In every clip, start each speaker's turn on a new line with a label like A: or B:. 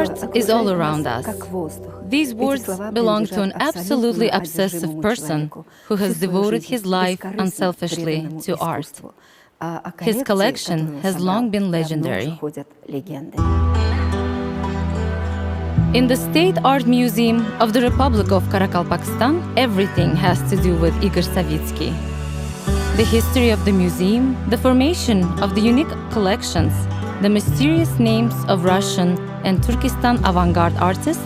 A: art is all around us. These words belong to an absolutely obsessive person who has devoted his life unselfishly to art. His collection has long been legendary. In the State Art Museum of the Republic of Karakalpakstan, everything has to do with Igor Savitskiy. The history of the museum, the formation of the unique collections, the mysterious names of Russian and Turkestan avant-garde artists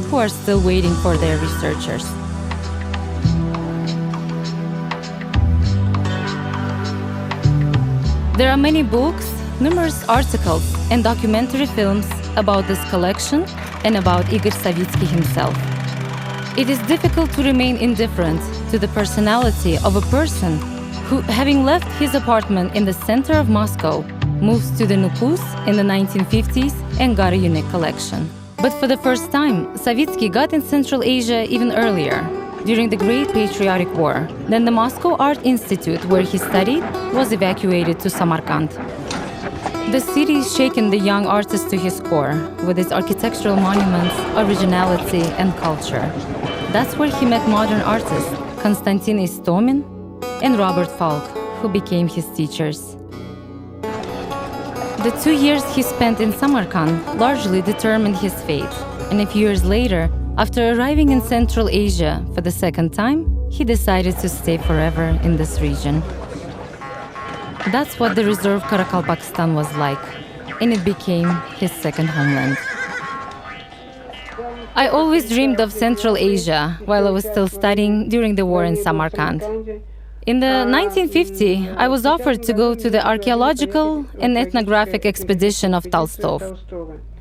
A: who are still waiting for their researchers. There are many books, numerous articles, and documentary films about this collection and about Igor Savitskiy himself. It is difficult to remain indifferent to the personality of a person who, having left his apartment in the center of Moscow, moves to the Nupus in the 1950s and got a unique collection. But for the first time, Savitskiy got in Central Asia even earlier, during the Great Patriotic War. Then the Moscow Art Institute, where he studied, was evacuated to Samarkand. The city shaken the young artist to his core, with its architectural monuments, originality, and culture. That's where he met modern artists Konstantin Istomin and Robert Falk, who became his teachers. The 2 years he spent in Samarkand largely determined his fate, and a few years later, after arriving in Central Asia for the second time, he decided to stay forever in this region. That's what the reserve Karakalpakstan was like, and it became his second homeland. I always dreamed of Central Asia while I was still studying during the war in Samarkand. In the 1950, I was offered to go to the archaeological and ethnographic expedition of Tolstov.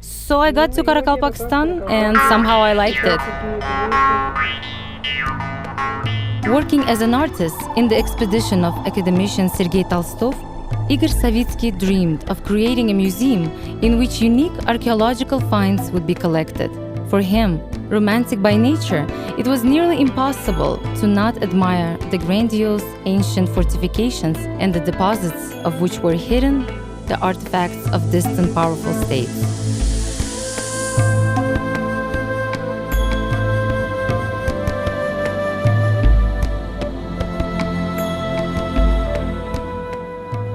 A: So I got to Karakalpakstan and somehow I liked it. Working as an artist in the expedition of academician Sergei Tolstov, Igor Savitskiy dreamed of creating a museum in which unique archaeological finds would be collected. For him, romantic by nature, it was nearly impossible to not admire the grandiose ancient fortifications and the deposits of which were hidden the artifacts of distant powerful states.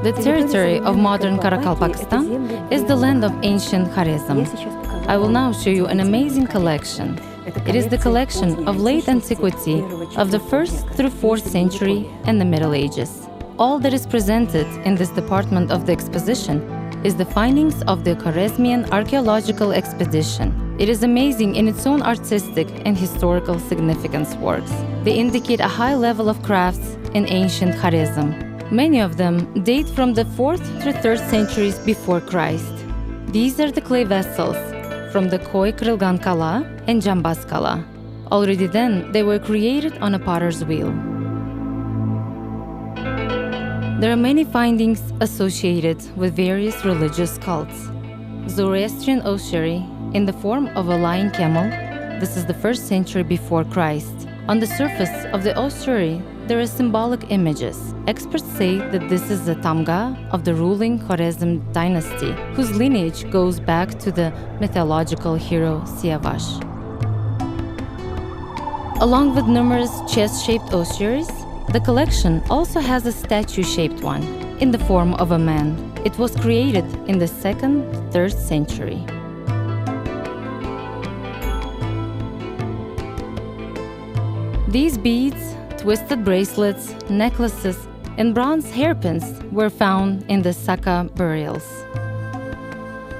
A: The territory of modern Karakalpakstan is the land of ancient Kharizm. I will now show you an amazing collection. It is the collection of late antiquity of the 1st through 4th century and the Middle Ages. All that is presented in this department of the exposition is the findings of the Khwarezmian archaeological expedition. It is amazing in its own artistic and historical significance works. They indicate a high level of crafts in ancient Kharizm. Many of them date from the 4th through 3rd centuries before Christ. These are the clay vessels from the Koy Krilgan Kala and Jambaz Kala. Already then, they were created on a potter's wheel. There are many findings associated with various religious cults. Zoroastrian ossuary in the form of a lying camel. This is the 1st century before Christ. On the surface of the ossuary, there are symbolic images. Experts say that this is the Tamga of the ruling Khwarezm dynasty, whose lineage goes back to the mythological hero Siavash. Along with numerous chest-shaped ossuaries, the collection also has a statue-shaped one, in the form of a man. It was created in the 2nd, 3rd century. These beads, twisted bracelets, necklaces, and bronze hairpins were found in the Saka burials.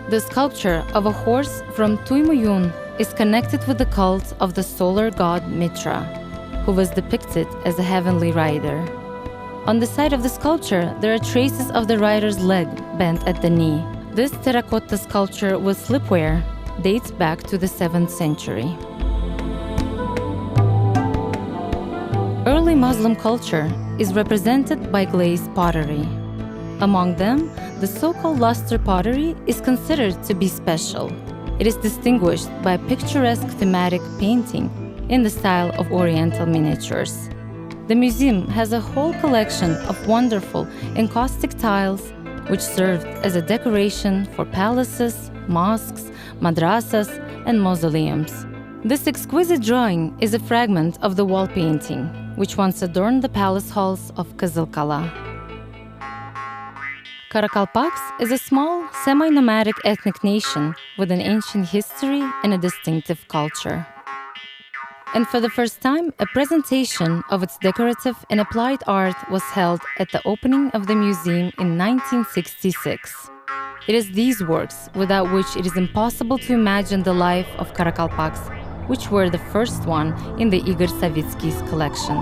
A: The sculpture of a horse from Tuymuyun is connected with the cult of the solar god Mitra, who was depicted as a heavenly rider. On the side of the sculpture, there are traces of the rider's leg bent at the knee. This terracotta sculpture with slipware dates back to the 7th century. Early Muslim culture is represented by glazed pottery. Among them, the so-called luster pottery is considered to be special. It is distinguished by picturesque thematic painting in the style of Oriental miniatures. The museum has a whole collection of wonderful encaustic tiles which served as a decoration for palaces, mosques, madrasas, and mausoleums. This exquisite drawing is a fragment of the wall painting, which once adorned the palace halls of Kızılkala. Karakalpaks is a small, semi-nomadic ethnic nation with an ancient history and a distinctive culture. And for the first time, a presentation of its decorative and applied art was held at the opening of the museum in 1966. It is these works without which it is impossible to imagine the life of Karakalpaks, which were the first one in the Igor Savitskiy's collection.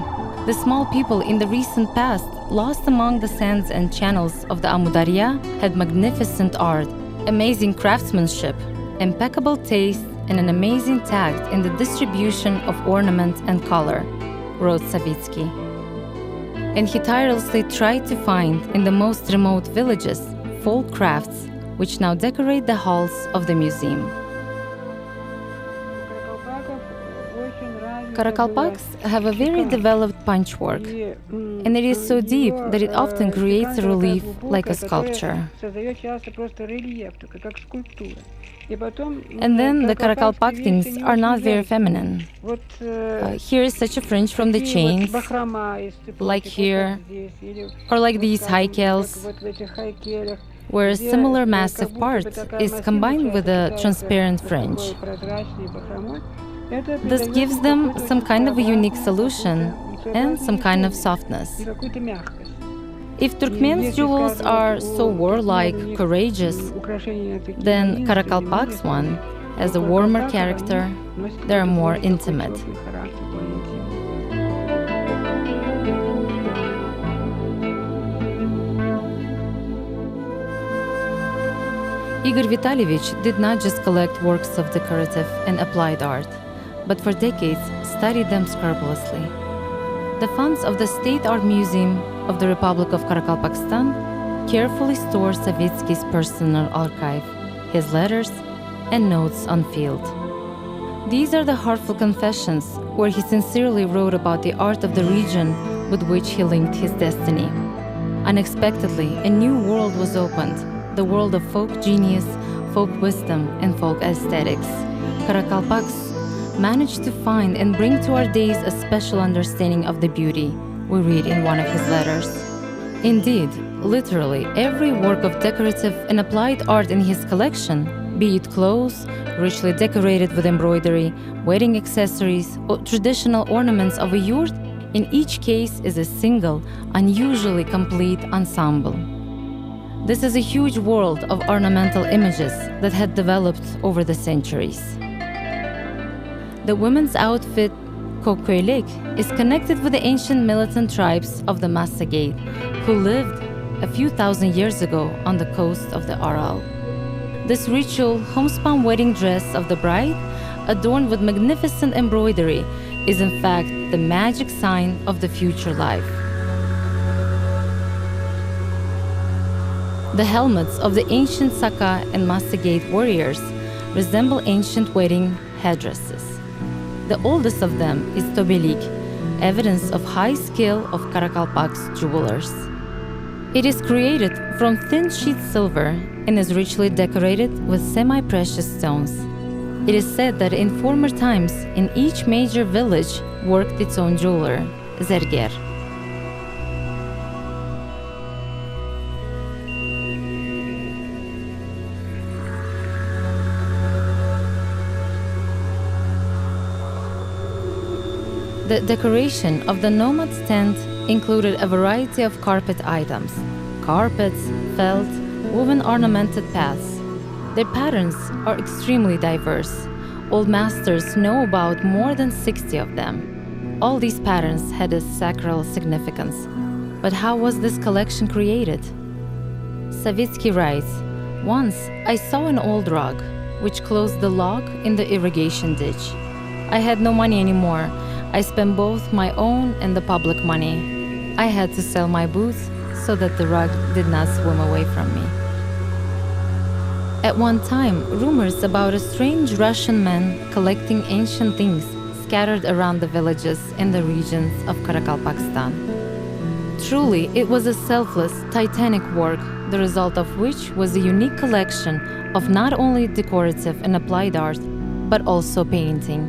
A: The small people in the recent past, lost among the sands and channels of the Amudarya, had magnificent art, amazing craftsmanship, impeccable taste, and an amazing tact in the distribution of ornament and color, wrote Savitskiy. And he tirelessly tried to find in the most remote villages folk crafts which now decorate the halls of the museum. Karakalpaks have a very developed punchwork, and it is so deep that it often creates a relief like a sculpture. And then the Karakalpaktings are not very feminine. Here is such a fringe from the chains, like here, or like these haikels, where a similar massive part is combined with a transparent fringe. This gives them some kind of a unique solution and some kind of softness. If Turkmen's jewels are so warlike, courageous, then Karakalpak's one has a warmer character, they are more intimate. Igor Vitalyevich did not just collect works of decorative and applied art, but for decades studied them scrupulously. The funds of the State Art Museum of the Republic of Karakalpakstan carefully store Savitskiy's personal archive, his letters, and notes on field. These are the heartful confessions where he sincerely wrote about the art of the region with which he linked his destiny. Unexpectedly, a new world was opened, the world of folk genius, folk wisdom, and folk aesthetics. Karakalpaks managed to find and bring to our days a special understanding of the beauty, we read in one of his letters. Indeed, literally every work of decorative and applied art in his collection, be it clothes, richly decorated with embroidery, wedding accessories, or traditional ornaments of a yurt, in each case is a single, unusually complete ensemble. This is a huge world of ornamental images that had developed over the centuries. The women's outfit, koköylek, is connected with the ancient militant tribes of the Massagate, who lived a few thousand years ago on the coast of the Aral. This ritual homespun wedding dress of the bride, adorned with magnificent embroidery, is in fact the magic sign of the future life. The helmets of the ancient Saka and Massagate warriors resemble ancient wedding headdresses. The oldest of them is tobelik, evidence of high skill of Karakalpaks jewelers. It is created from thin sheet silver and is richly decorated with semi-precious stones. It is said that in former times, in each major village worked its own jeweler, zerger. The decoration of the nomad's tent included a variety of carpet items, carpets, felt, woven ornamented paths. Their patterns are extremely diverse. Old masters know about more than 60 of them. All these patterns had a sacral significance. But how was this collection created? Savitskiy writes, "Once I saw an old rug, which closed the lock in the irrigation ditch. I had no money anymore. I spent both my own and the public money. I had to sell my boots so that the rug did not swim away from me." At one time, rumors about a strange Russian man collecting ancient things scattered around the villages in the regions of Karakalpakstan. Truly, it was a selfless, titanic work, the result of which was a unique collection of not only decorative and applied art, but also painting.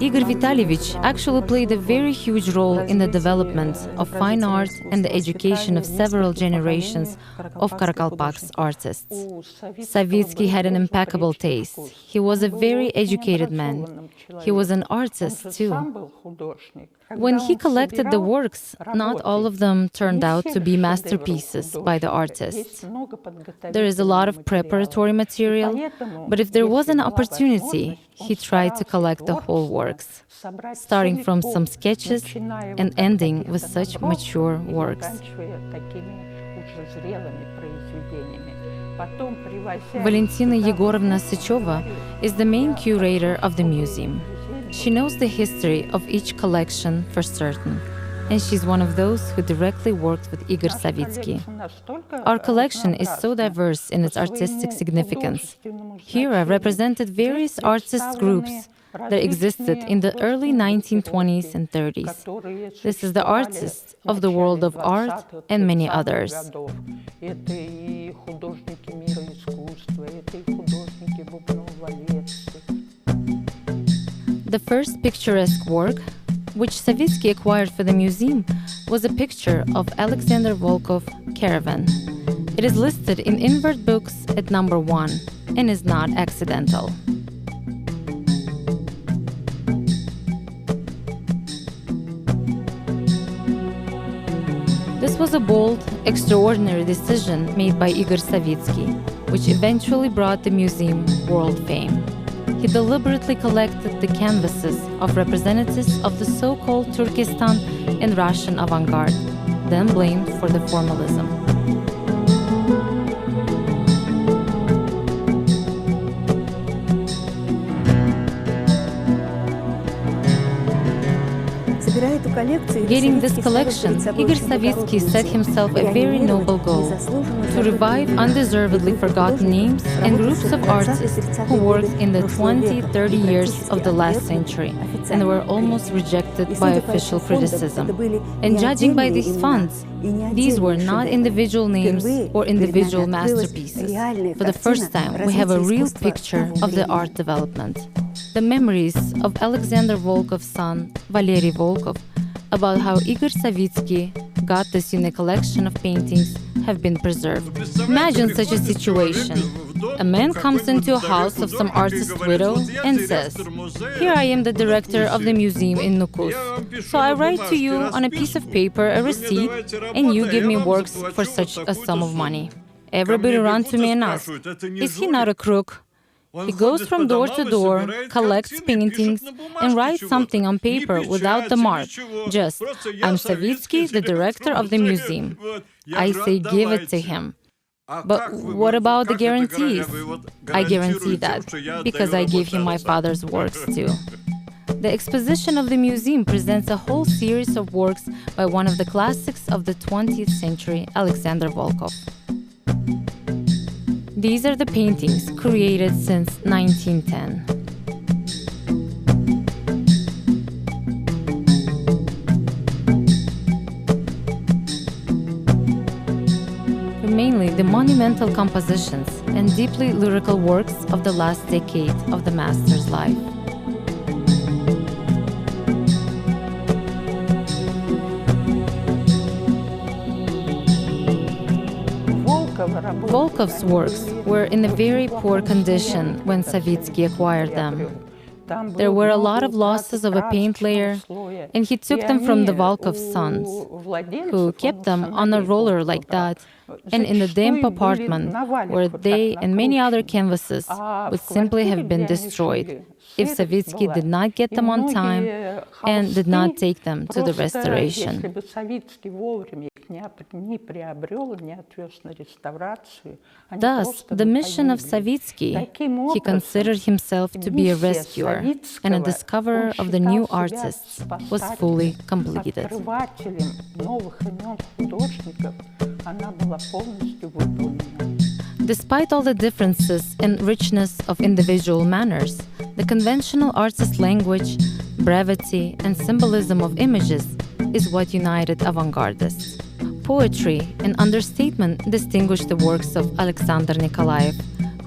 A: Igor Vitalyevich actually played a very huge role in the development of fine art and the education of several generations of Karakalpakstan artists. Savitskiy had an impeccable taste. He was a very educated man. He was an artist too. When he collected the works, not all of them turned out to be masterpieces by the artists. There is a lot of preparatory material, but if there was an opportunity, he tried to collect the whole works, starting from some sketches and ending with such mature works. Valentina Yegorovna Sychova is the main curator of the museum. She knows the history of each collection for certain, and she's one of those who directly worked with Igor Savitskiy. Our collection is so diverse in its artistic significance. Here are represented various artist groups that existed in the early 1920s and 30s. This is the artists of the world of art and many others. The first picturesque work, which Savitskiy acquired for the museum, was a picture of Alexander Volkov Caravan. It is listed in Invert Books at number 1 and is not accidental. This was a bold, extraordinary decision made by Igor Savitskiy, which eventually brought the museum world fame. He deliberately collected the canvases of representatives of the so-called Turkestan and Russian avant-garde, then blamed for the formalism. Getting this collection, Igor Savitskiy set himself a very noble goal: to revive undeservedly forgotten names and groups of artists who worked in the 20-30 years of the last century and were almost rejected by official criticism. And judging by these funds, these were not individual names or individual masterpieces. For the first time, we have a real picture of the art development. The memories of Alexander Volkov's son, Valery Volkov, about how Igor Savitskiy got this unique collection of paintings have been preserved. Imagine such a situation. A man comes into a house of some artist's widow and says, "Here I am the director of the museum in Nukus. So I write to you on a piece of paper a receipt and you give me works for such a sum of money." Everybody runs to me and asks, "Is he not a crook?" He goes from door to door, collects paintings, and writes something on paper without the mark. Just, "I'm Savitskiy, the director of the museum." I say, give it to him. But what about the guarantees? I guarantee that, because I gave him my father's works too. The exposition of the museum presents a whole series of works by one of the classics of the 20th century, Alexander Volkov. These are the paintings created since 1910. Mainly the monumental compositions and deeply lyrical works of the last decade of the master's life. Volkov's works were in a very poor condition when Savitskiy acquired them. There were a lot of losses of a paint layer, and he took them from the Volkov sons, who kept them on a roller like that, and in the damp apartment where they and many other canvases would simply have been destroyed if Savitskiy did not get them on time and did not take them to the restoration. Thus, the mission of Savitskiy, he considered himself to be a rescuer and a discoverer of the new artists, was fully completed. Despite all the differences and richness of individual manners, the conventional artist language, brevity, and symbolism of images is what united avant-gardists. Poetry and understatement distinguished the works of Alexander Nikolaev,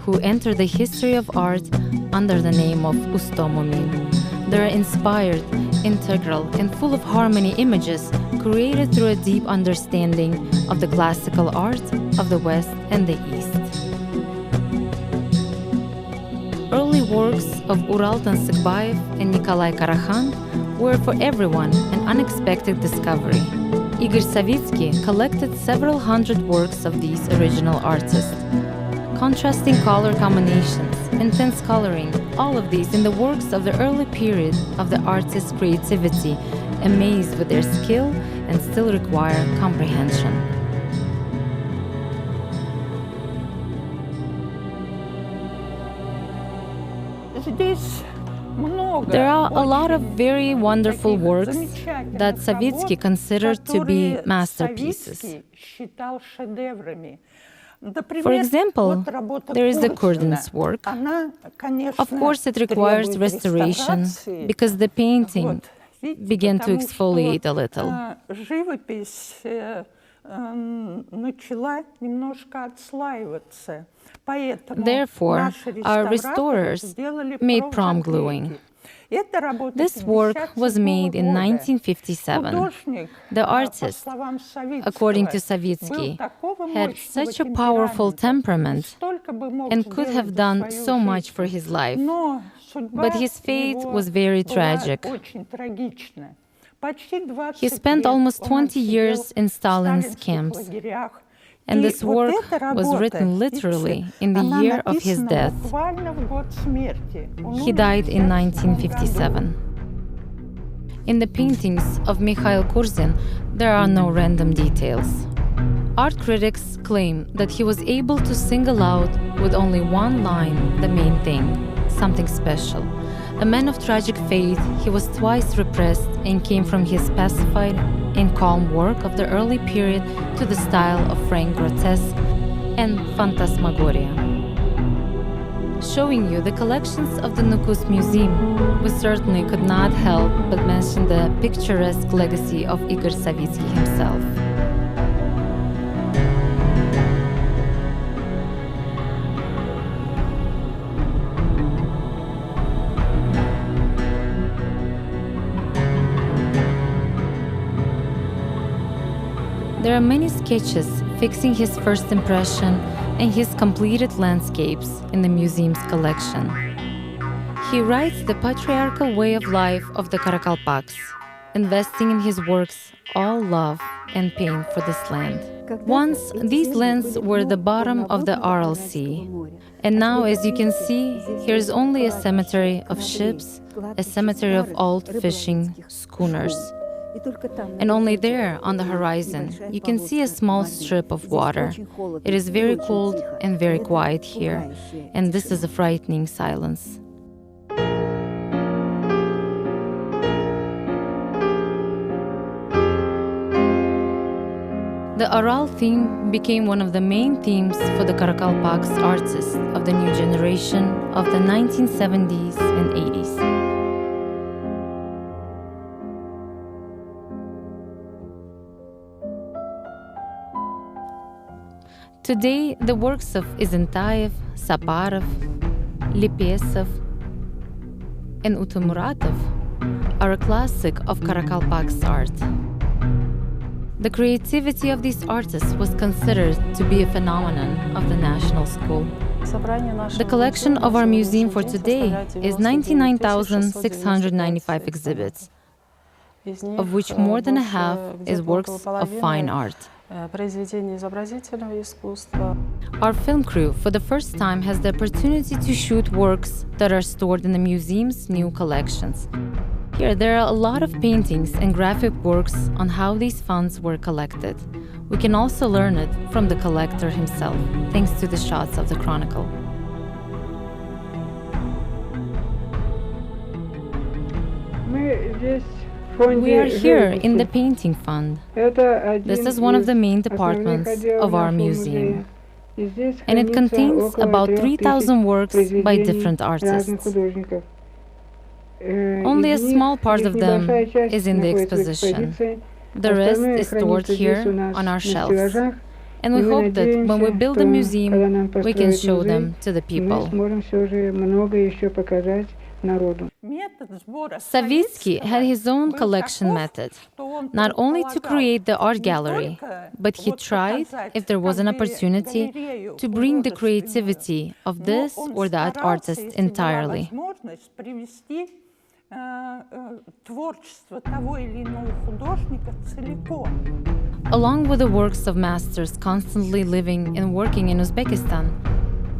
A: who enter the history of art under the name of ustomomi. They're inspired, integral, and full of harmony images created through a deep understanding of the classical art of the West and the East. Early works of Ural Tansikbayev and Nikolai Karakhan were for everyone an unexpected discovery. Igor Savitskiy collected several hundred works of these original artists. Contrasting color combinations, intense coloring, all of these in the works of the early period of the artist's creativity, amazed with their skill and still require comprehension. There are a lot of very wonderful works that Savitskiy considered to be masterpieces. For example, there is the Kurden's work. Of course, it requires restoration because the painting began to exfoliate a little. Therefore, our restorers made prom gluing. This work was made in 1957. The artist, according to Savitskiy, had such a powerful temperament and could have done so much for his life. But his fate was very tragic. He spent almost 20 years in Stalin's camps. And this work was written literally in the year of his death. He died in 1957. In the paintings of Mikhail Kurzin, there are no random details. Art critics claim that he was able to single out with only one line the main thing, something special. A man of tragic fate, he was twice repressed and came from his pacified and calm work of the early period to the style of frank grotesque and phantasmagoria. Showing you the collections of the Nukus Museum, we certainly could not help but mention the picturesque legacy of Igor Savitskiy himself. There are many sketches fixing his first impression and his completed landscapes in the museum's collection. He writes the patriarchal way of life of the Karakalpaks, investing in his works all love and pain for this land. Once, these lands were the bottom of the Aral Sea, and now, as you can see, here is only a cemetery of ships, a cemetery of old fishing schooners. And only there, on the horizon, you can see a small strip of water. It is very cold and very quiet here, and this is a frightening silence. The Aral theme became one of the main themes for the Karakalpaks artists of the new generation of the 1970s and 80s. Today, the works of Izintayev, Saparov, Lipesov, and Utumuratov are a classic of Karakalpaks art. The creativity of these artists was considered to be a phenomenon of the national school. The collection of our museum for today is 99,695 exhibits, of which more than a half is works of fine art. Our film crew, for the first time, has the opportunity to shoot works that are stored in the museum's new collections. Here, there are a lot of paintings and graphic works on how these funds were collected. We can also learn it from the collector himself, thanks to the shots of the Chronicle. We are here in the painting fund. This is one of the main departments of our museum, and it contains about 3,000 works by different artists. Only a small part of them is in the exposition. The rest is stored here on our shelves. And we hope that when we build a museum, we can show them to the people. Savitskiy had his own collection method, not only to create the art gallery, but he tried, if there was an opportunity, to bring the creativity of this or that artist entirely. Along with the works of masters constantly living and working in Uzbekistan,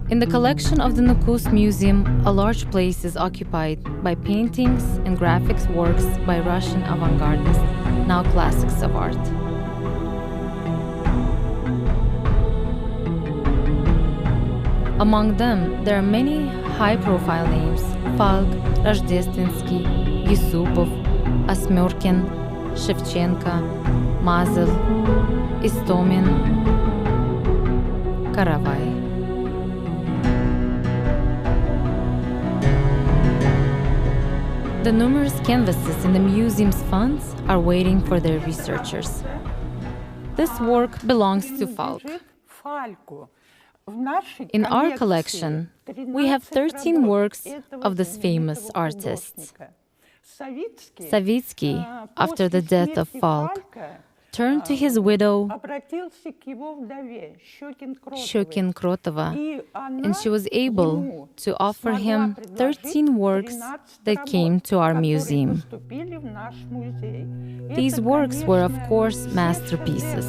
A: in the collection of the Nukus Museum, a large place is occupied by paintings and graphics works by Russian avant-gardists, now classics of art. Among them, there are many high-profile names: Falk, Rождественский, Yusupov, Asmyorkin, Shevchenko, Mazel, Istomin, Karavai. The numerous canvases in the museum's funds are waiting for their researchers. This work belongs to Falk. In our collection, we have 13 works of this famous artist. Savitskiy, after the death of Falk, turned to his widow, Щекин-Кротова, and she was able to offer him 13 works that came to our museum. These works were, of course, masterpieces.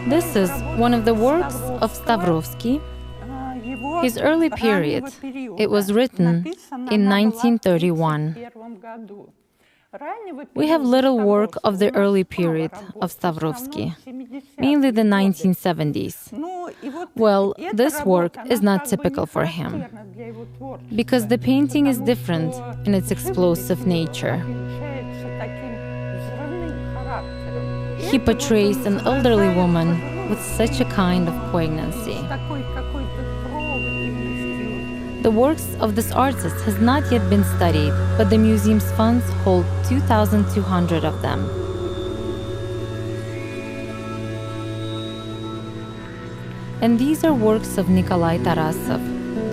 A: This is one of the works of Stavrovsky, his early period. It was written in 1931. We have little work of the early period of Stavrovsky, mainly the 1970s. Well, this work is not typical for him, because the painting is different in its explosive nature. He portrays an elderly woman with such a kind of poignancy. The works of this artist has not yet been studied, but the museum's funds hold 2,200 of them. And these are works of Nikolai Tarasov.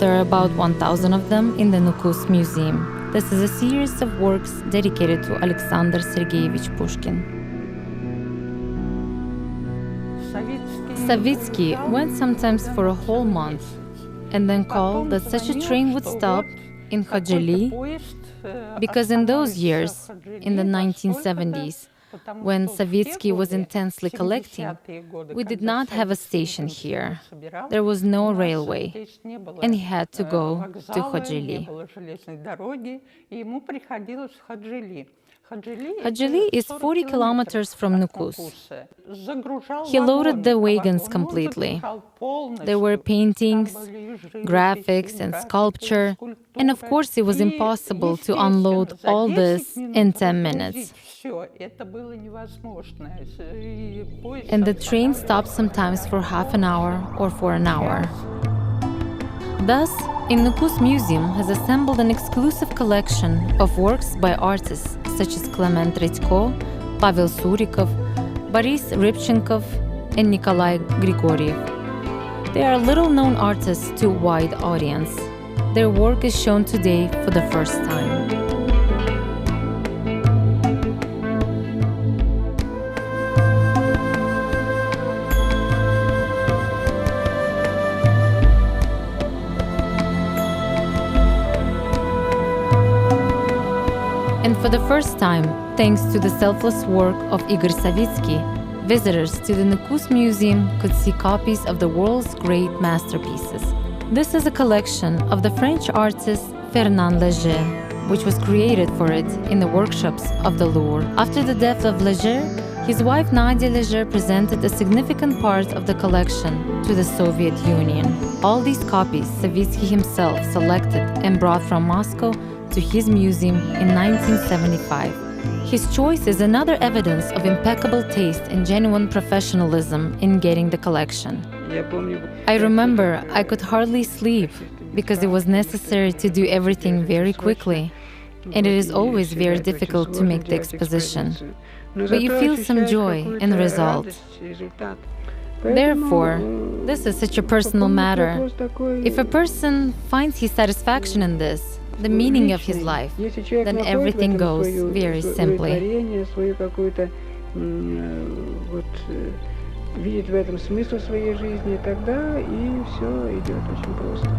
A: There are about 1,000 of them in the Nukus Museum. This is a series of works dedicated to Alexander Sergeyevich Pushkin. Savitskiy went sometimes for a whole month, and then called that such a train would stop in Khajeli, because in those years, in the 1970s, when Savitskiy was intensely collecting, we did not have a station here. There was no railway, and he had to go to Khajeli. Khajeli is 40 kilometers from Nukus. He loaded the wagons completely. There were paintings, graphics, and sculpture, and of course it was impossible to unload all this in 10 minutes. And the train stopped sometimes for half an hour or for an hour. Thus, in Nukus Museum has assembled an exclusive collection of works by artists such as Clement Redko, Pavel Surikov, Boris Rybchenkov, and Nikolai Grigoriev. They are little-known artists to a wide audience. Their work is shown today for the first time. And for the first time, thanks to the selfless work of Igor Savitskiy, visitors to the Nukus Museum could see copies of the world's great masterpieces. This is a collection of the French artist Fernand Léger, which was created for it in the workshops of the Louvre. After the death of Léger, his wife Nadia Léger presented a significant part of the collection to the Soviet Union. All these copies Savitskiy himself selected and brought from Moscow to his museum in 1975. His choice is another evidence of impeccable taste and genuine professionalism in getting the collection. I remember I could hardly sleep because it was necessary to do everything very quickly, and it is always very difficult to make the exposition. but you feel some joy in the result. Therefore, this is such a personal matter. If a person finds his satisfaction in this, the meaning of his life, then everything goes very simply.
B: Видит в этом смысл своей жизни, тогда и все идет очень просто.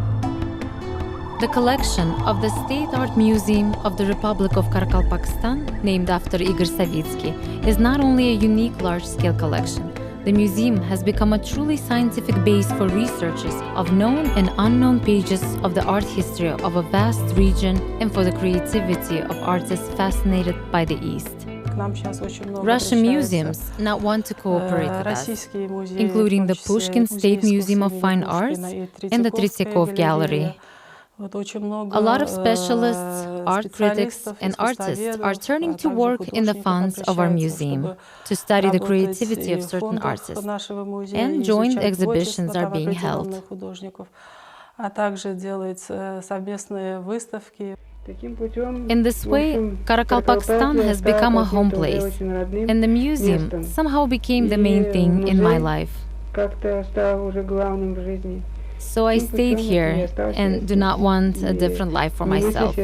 A: The collection of the State Art Museum of the Republic of Karakalpakstan, named after Igor Savitskiy, is not only a unique large-scale collection. The museum has become a truly scientific base for researchers of known and unknown pages of the art history of a vast region and for the creativity of artists fascinated by the East. Russian museums now want to cooperate with us, including the Pushkin State Museum of Fine Arts and the Tretьяков Gallery. A lot of specialists, art critics, and artists are turning to work in the funds of our museum to study the creativity of certain artists, and joint exhibitions are being held. In this way, Karakalpakstan has become a home place, and the museum somehow became the main thing in my life. So I stayed here and do not want a different life for myself.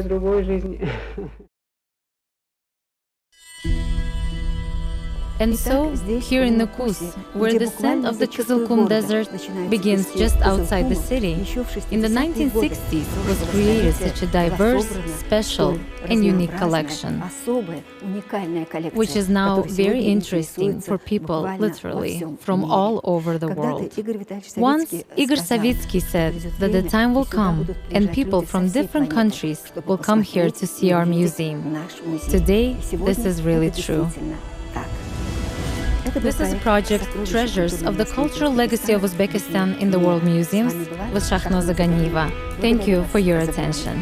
A: And so, here in Nukus, where the descent of the Kizilkum Desert begins just outside the city, in the 1960s was created such a diverse, special and unique collection, which is now very interesting for people, literally, from all over the world. Once, Igor Savitskiy said that the time will come and people from different countries will come here to see our museum. Today, this is really true. This is a project Treasures of the Cultural Legacy of Uzbekistan in the World Museums with Shahnoza Ganieva. Thank you for your attention.